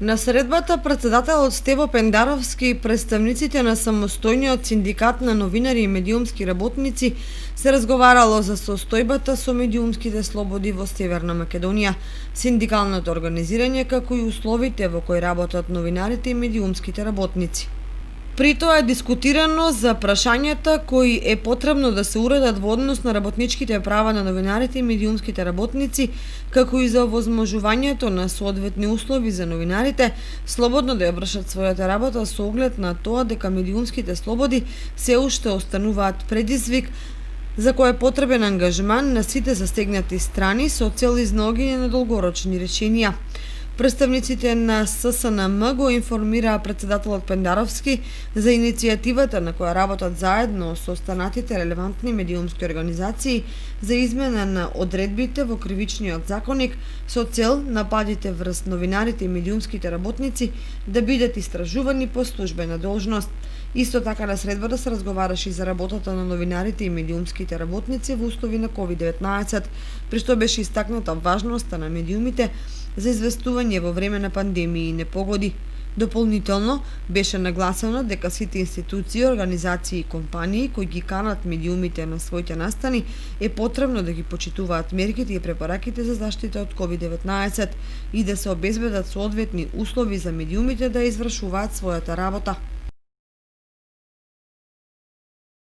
На средбата претседателот Стево Пендаровски и представниците на самостојниот синдикат на новинари и медиумски работници се разговарало за состојбата со медиумските слободи во Северна Македонија, синдикалното организирање како и условите во кои работат новинарите и медиумските работници. При тоа е дискутирано за прашањата кои е потребно да се уредат во однос на работничките права на новинарите и медиумските работници, како и за овозможувањето на соодветни услови за новинарите слободно да ја вршат својата работа со оглед на тоа дека медиумските слободи се уште остануваат предизвик за кој е потребен ангажман на сите застегнати страни со цел изнаоѓање на долгорочни решенија. Представниците на ССНМ го информираа претседателот Пендаровски за иницијативата на која работат заедно со останатите релевантни медиумски организации за измена на одредбите во кривичниот законник со цел нападите врз новинарите и медиумските работници да бидат истражувани по службена должност. Исто така на средбата се разговараше и за работата на новинарите и медиумските работници во услови на COVID-19, при што беше истакната важноста на медиумите за известување во време на пандемии и непогоди. Дополнително беше нагласено дека сите институции, организации и компании кои ги канат медиумите на своите настани е потребно да ги почитуваат мерките и препораките за заштита од COVID-19 и да се обезбедат соодветни услови за медиумите да извршуваат својата работа.